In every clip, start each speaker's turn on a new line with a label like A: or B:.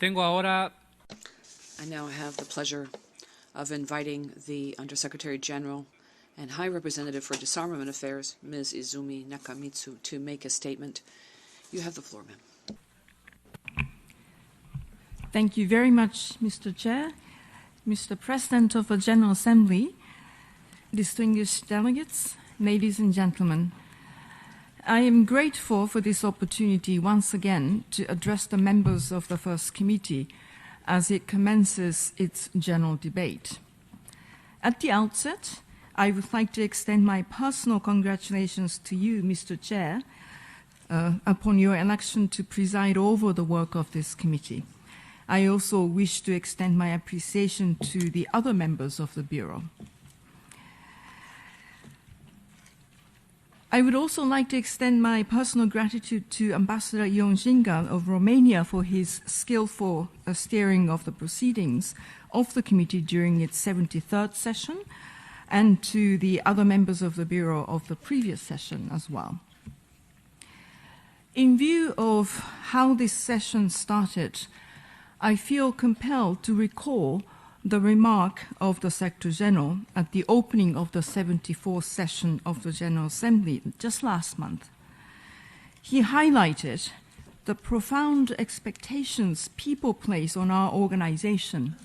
A: Tengo ahora
B: I now have the pleasure of inviting the Undersecretary General and High Representative for Disarmament Affairs, Ms. Izumi Nakamitsu, to make a statement. You have the floor, ma'am.
C: Thank you very much, Mr. Chair, Mr. President of the General Assembly, distinguished delegates, ladies and gentlemen. I am grateful for this opportunity once again to address the members of the First Committee as it commences its general debate. At the outset, I would like to extend my personal congratulations to you, Mr. Chair, upon your election to preside over the work of this committee. I also wish to extend my appreciation to the other members of the Bureau. I would also like to extend my personal gratitude to Ambassador Ion Shingal of Romania for his skillful steering of the proceedings of the committee during its 73rd session, and to the other members of the Bureau of the previous session as well. In view of how this session started, I feel compelled to recall the remark of the Secretary General at the opening of the 74th session of the General Assembly just last month. He highlighted the profound expectations people place on our organization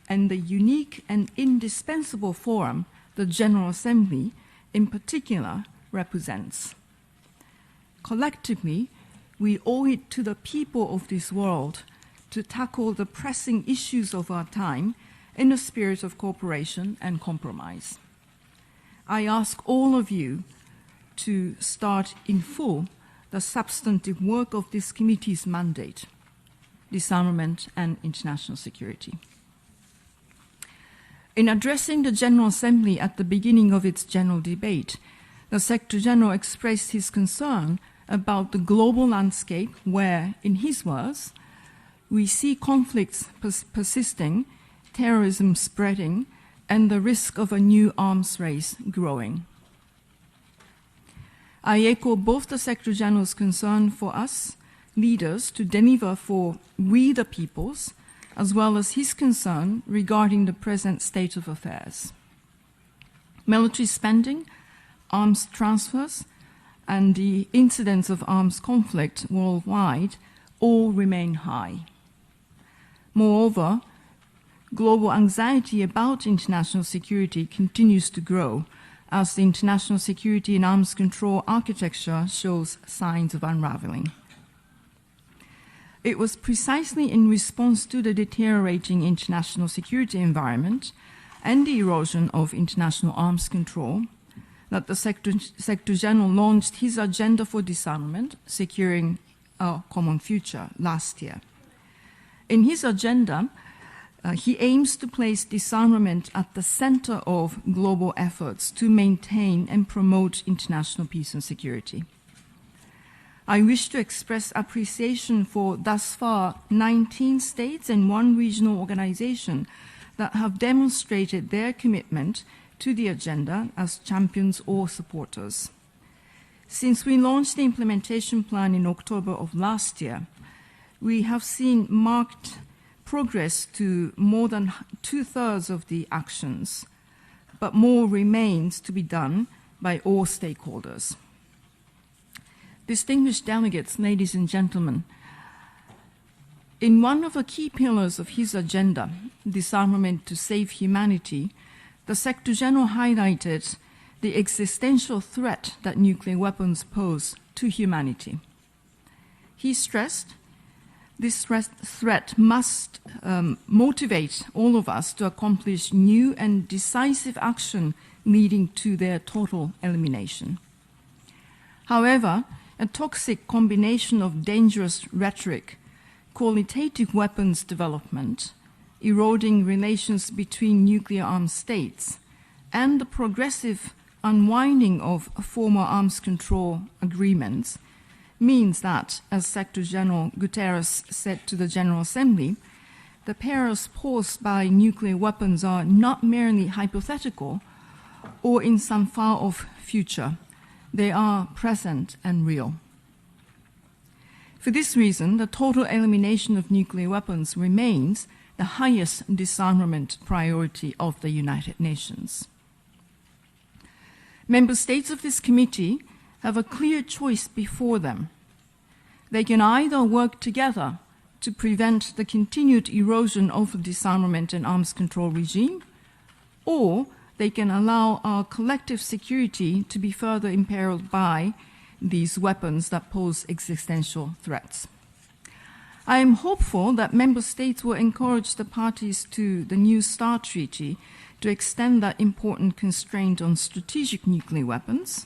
C: and the unique and indispensable forum the General Assembly, in particular, represents. Collectively, we owe it to the people of this world to tackle the pressing issues of our time in a spirit of cooperation and compromise. I ask all of you to start in full the substantive work of this committee's mandate, disarmament and international security. In addressing the General Assembly at the beginning of its general debate, the Secretary General expressed his concern about the global landscape where, in his words, we see conflicts persisting, terrorism spreading, and the risk of a new arms race growing. I echo both the Secretary General's concern for us, leaders, to deliver for we the peoples, as well as his concern regarding the present state of affairs. Military spending, arms transfers, and the incidence of arms conflict worldwide all remain high. Moreover, global anxiety about international security continues to grow as the international security and arms control architecture shows signs of unraveling. It was precisely in response to the deteriorating international security environment and the erosion of international arms control that the Secretary General launched his agenda for disarmament, securing our common future, last year. In his agenda, he aims to place disarmament at the center of global efforts to maintain and promote international peace and security. I wish to express appreciation for thus far 19 states and one regional organization that have demonstrated their commitment to the agenda as champions or supporters. Since we launched the implementation plan in October of last year, we have seen marked progress to more than 2/3 of the actions, but more remains to be done by all stakeholders. Distinguished delegates, ladies and gentlemen, in one of the key pillars of his agenda, disarmament to save humanity, the Secretary General highlighted the existential threat that nuclear weapons pose to humanity. He stressed this threat must motivate all of us to accomplish new and decisive action leading to their total elimination. However, a toxic combination of dangerous rhetoric, qualitative weapons development, eroding relations between nuclear-armed states, and the progressive unwinding of former arms control agreements means that, as Secretary General Guterres said to the General Assembly, the perils posed by nuclear weapons are not merely hypothetical or in some far-off future. They are present and real. For this reason, the total elimination of nuclear weapons remains the highest disarmament priority of the United Nations. Member states of this committee have a clear choice before them. They can either work together to prevent the continued erosion of the disarmament and arms control regime, or they can allow our collective security to be further imperiled by these weapons that pose existential threats. I am hopeful that member states will encourage the parties to the New START Treaty to extend that important constraint on strategic nuclear weapons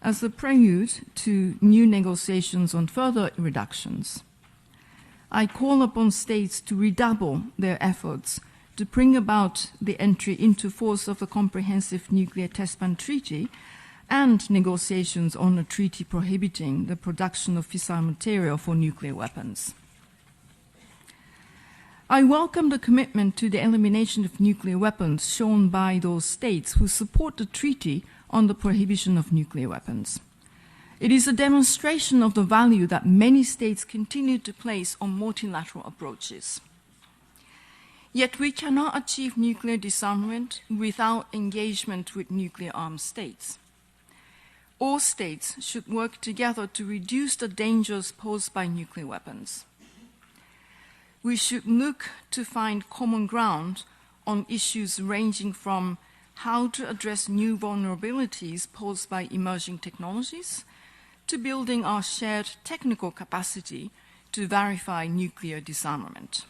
C: as a prelude to new negotiations on further reductions. I call upon states to redouble their efforts to bring about the entry into force of the Comprehensive Nuclear Test Ban Treaty and negotiations on a treaty prohibiting the production of fissile material for nuclear weapons. I welcome the commitment to the elimination of nuclear weapons shown by those states who support the treaty on the prohibition of nuclear weapons. It is a demonstration of the value that many states continue to place on multilateral approaches. Yet we cannot achieve nuclear disarmament without engagement with nuclear-armed states. All states should work together to reduce the dangers posed by nuclear weapons. We should look to find common ground on issues ranging from how to address new vulnerabilities posed by emerging technologies to building our shared technical capacity to verify nuclear disarmament.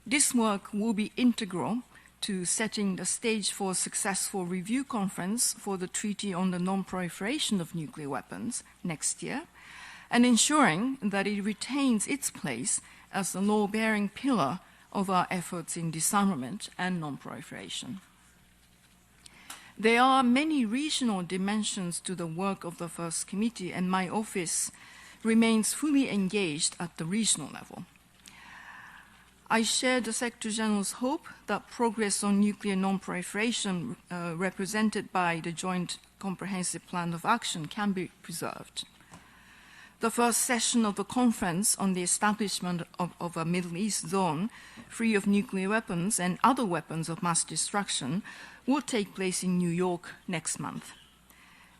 C: This work will be integral to setting the stage for a successful review conference for the Treaty on the Non-Proliferation of Nuclear Weapons next year, and ensuring that it retains its place as a law-bearing pillar of our efforts in disarmament and non-proliferation. There are many regional dimensions to the work of the First Committee, and my office remains fully engaged at the regional level. I share the Secretary General's hope that progress on nuclear non-proliferation represented by the Joint Comprehensive Plan of Action can be preserved. The first session of the conference on the establishment of a Middle East zone free of nuclear weapons and other weapons of mass destruction will take place in New York next month.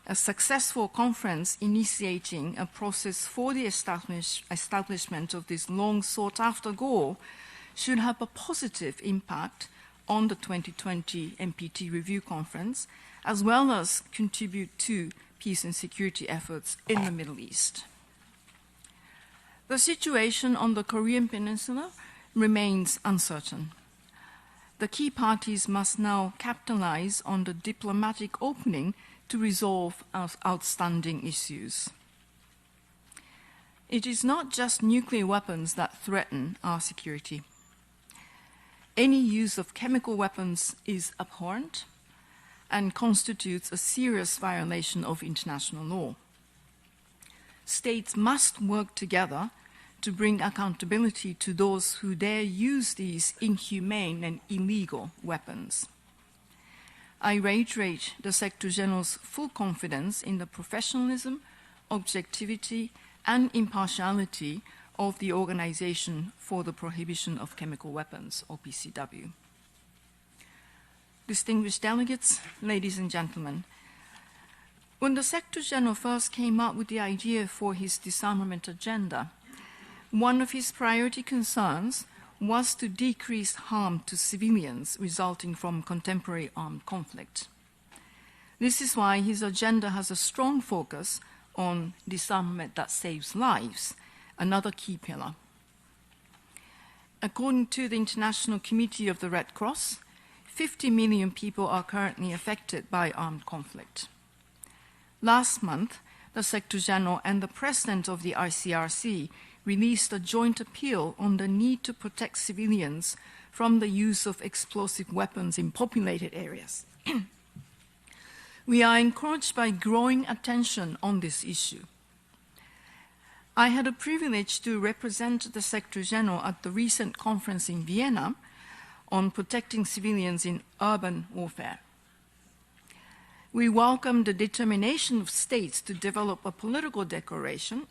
C: A successful conference initiating a process for the establishment of this long sought-after goal should have a positive impact on the 2020 NPT Review Conference, as well as contribute to peace and security efforts in the Middle East. The situation on the Korean Peninsula remains uncertain. The key parties must now capitalize on the diplomatic opening to resolve our outstanding issues. It is not just nuclear weapons that threaten our security. Any use of chemical weapons is abhorrent and constitutes a serious violation of international law. States must work together to bring accountability to those who dare use these inhumane and illegal weapons. I reiterate the Secretary General's full confidence in the professionalism, objectivity, and impartiality of the Organization for the Prohibition of Chemical Weapons, OPCW. Distinguished delegates, ladies and gentlemen, when the Secretary General first came up with the idea for his disarmament agenda, one of his priority concerns was to decrease harm to civilians resulting from contemporary armed conflict. This is why his agenda has a strong focus on disarmament that saves lives, another key pillar. According to the International Committee of the Red Cross, 50 million people are currently affected by armed conflict. Last month, the Secretary General and the President of the ICRC released a joint appeal on the need to protect civilians from the use of explosive weapons in populated areas. We are encouraged by growing attention on this issue. I had a privilege to represent the Secretary General at the recent conference in Vienna on protecting civilians in urban warfare. We welcome the determination of states to develop a political declaration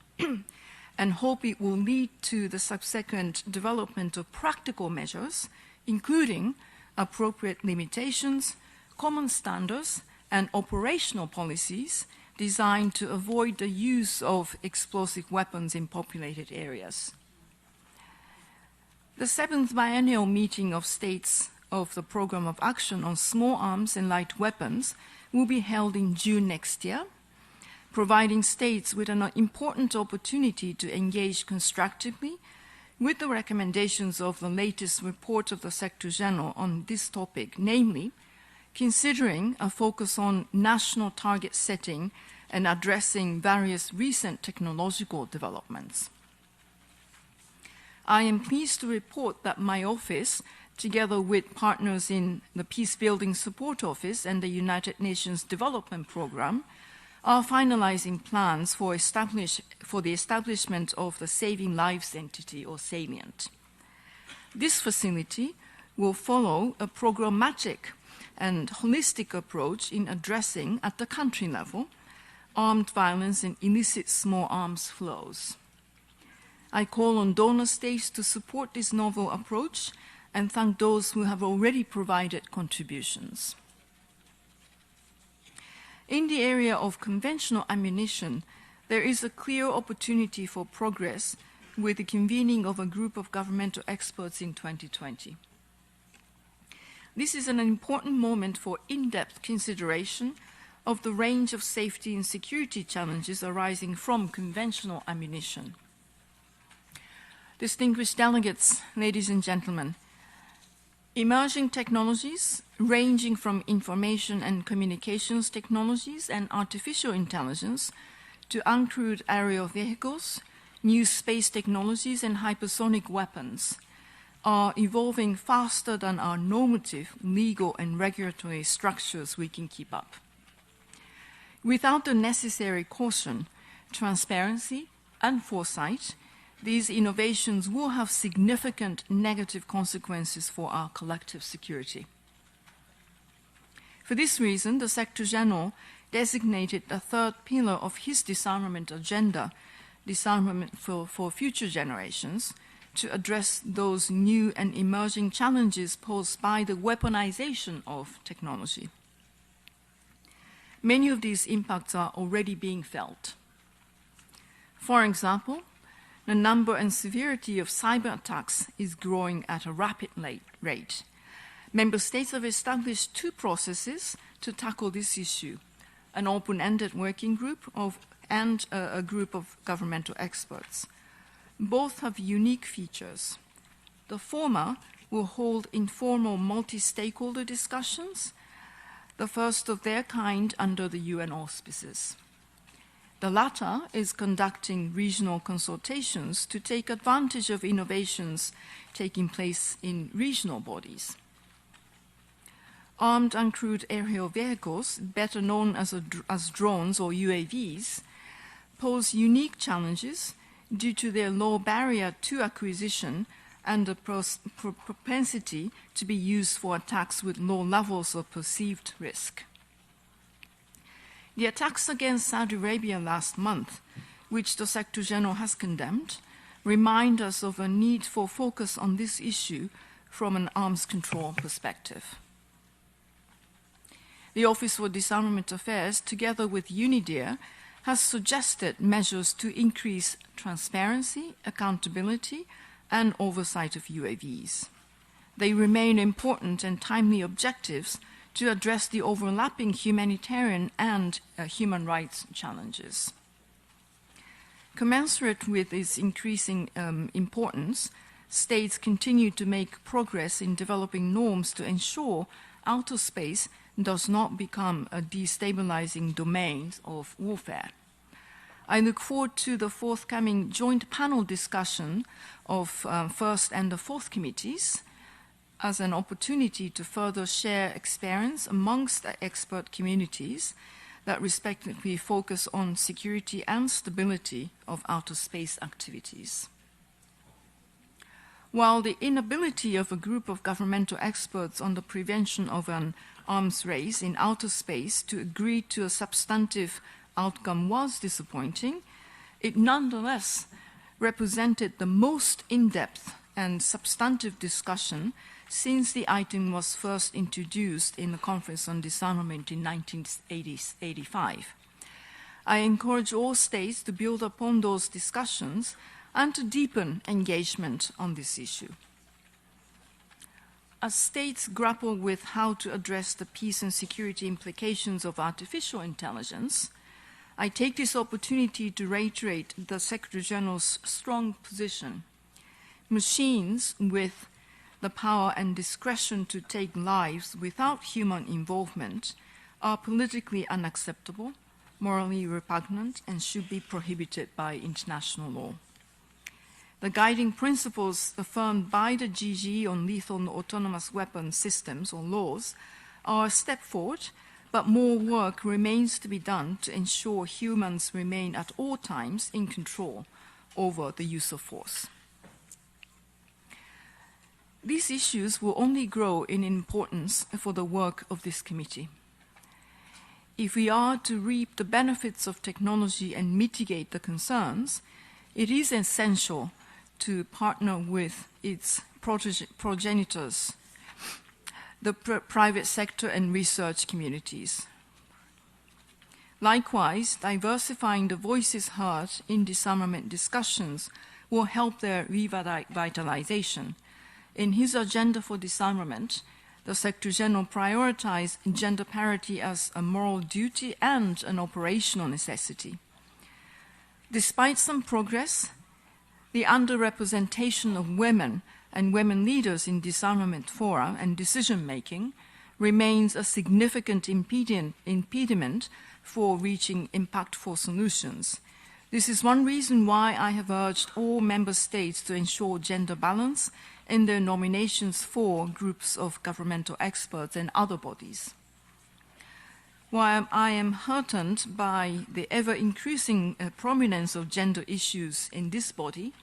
C: and hope it will lead to the subsequent development of practical measures, including appropriate limitations, common standards, and operational policies designed to avoid the use of explosive weapons in populated areas. The 7th Biennial Meeting of States of the Program of Action on Small Arms and Light Weapons will be held in June next year, providing states with an important opportunity to engage constructively with the recommendations of the latest report of the Secretary General on this topic, namely, considering a focus on national target setting and addressing various recent technological developments. I am pleased to report that my office, together with partners in the Peace Building Support Office and the United Nations Development Programme, are finalizing plans for the establishment of the Saving Lives Entity, or Salient. This facility will follow a programmatic and holistic approach in addressing, at the country level, armed violence and illicit small arms flows. I call on donor states to support this novel approach and thank those who have already provided contributions. In the area of conventional ammunition, there is a clear opportunity for progress with the convening of a group of governmental experts in 2020. This is an important moment for in-depth consideration of the range of safety and security challenges arising from conventional ammunition. Distinguished delegates, ladies and gentlemen, emerging technologies ranging from information and communications technologies and artificial intelligence to uncrewed aerial vehicles, new space technologies, and hypersonic weapons are evolving faster than our normative, legal, and regulatory structures we can keep up. Without the necessary caution, transparency, and foresight, these innovations will have significant negative consequences for our collective security. For this reason, the Secretary General designated the third pillar of his disarmament agenda, disarmament for future generations, to address those new and emerging challenges posed by the weaponization of technology. Many of these impacts are already being felt. For example, the number and severity of cyber attacks is growing at a rapid rate. Member states have established two processes to tackle this issue, an open-ended working group and a group of governmental experts. Both have unique features. The former will hold informal multi-stakeholder discussions, the first of their kind under the UN auspices. The latter is conducting regional consultations to take advantage of innovations taking place in regional bodies. Armed uncrewed aerial vehicles, better known as drones or UAVs, pose unique challenges due to their low barrier to acquisition and the propensity to be used for attacks with low levels of perceived risk. The attacks against Saudi Arabia last month, which the Secretary General has condemned, remind us of a need for focus on this issue from an arms control perspective. The Office for Disarmament Affairs, together with UNIDIR, has suggested measures to increase transparency, accountability, and oversight of UAVs. They remain important and timely objectives to address the overlapping humanitarian and human rights challenges. Commensurate with its increasing importance, states continue to make progress in developing norms to ensure outer space does not become a destabilizing domain of warfare. I look forward to the forthcoming joint panel discussion of first and the fourth committees as an opportunity to further share experience amongst the expert communities that respectively focus on security and stability of outer space activities. While the inability of a group of governmental experts on the prevention of an arms race in outer space to agree to a substantive outcome was disappointing, it nonetheless represented the most in-depth and substantive discussion since the item was first introduced in the Conference on Disarmament in 1985. I encourage all states to build upon those discussions and to deepen engagement on this issue. As states grapple with how to address the peace and security implications of artificial intelligence, I take this opportunity to reiterate the Secretary General's strong position. Machines with the power and discretion to take lives without human involvement are politically unacceptable, morally repugnant, and should be prohibited by international law. The guiding principles affirmed by the GGE on lethal autonomous weapon systems, or laws, are a step forward, but more work remains to be done to ensure humans remain at all times in control over the use of force. These issues will only grow in importance for the work of this committee. If we are to reap the benefits of technology and mitigate the concerns, it is essential to partner with its progenitors, the private sector and research communities. Likewise, diversifying the voices heard in disarmament discussions will help their revitalization. In his agenda for disarmament, the Secretary General prioritized gender parity as a moral duty and an operational necessity. Despite some progress, the underrepresentation of women and women leaders in disarmament fora and decision-making remains a significant impediment for reaching impactful solutions. This is one reason why I have urged all member states to ensure gender balance in their nominations for groups of governmental experts and other bodies. While I am heartened by the ever-increasing prominence of gender issues in this body,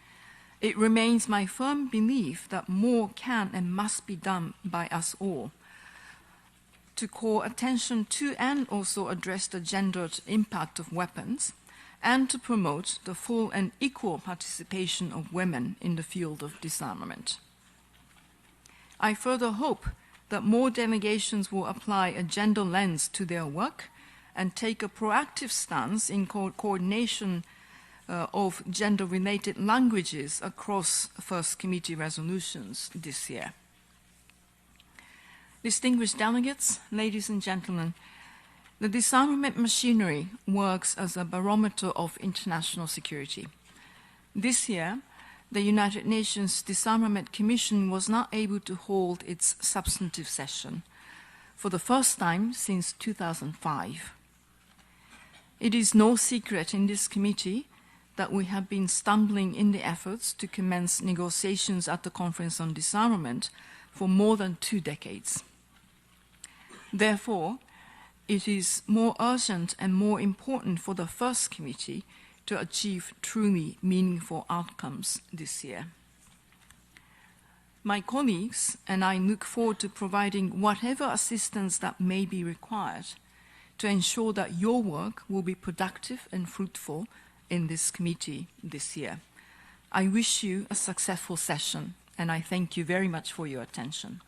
C: it remains my firm belief that more can and must be done by us all to call attention to and also address the gendered impact of weapons, and to promote the full and equal participation of women in the field of disarmament. I further hope that more delegations will apply a gender lens to their work and take a proactive stance in coordination of gender-related languages across First Committee resolutions this year. Distinguished delegates, ladies and gentlemen, the disarmament machinery works as a barometer of international security. This year, the United Nations Disarmament Commission was not able to hold its substantive session for the first time since 2005. It is no secret in this committee that we have been stumbling in the efforts to commence negotiations at the Conference on Disarmament for more than 2 decades. Therefore, it is more urgent and more important for the First Committee to achieve truly meaningful outcomes this year. My colleagues and I look forward to providing whatever assistance that may be required to ensure that your work will be productive and fruitful in this committee this year. I wish you a successful session, and I thank you very much for your attention.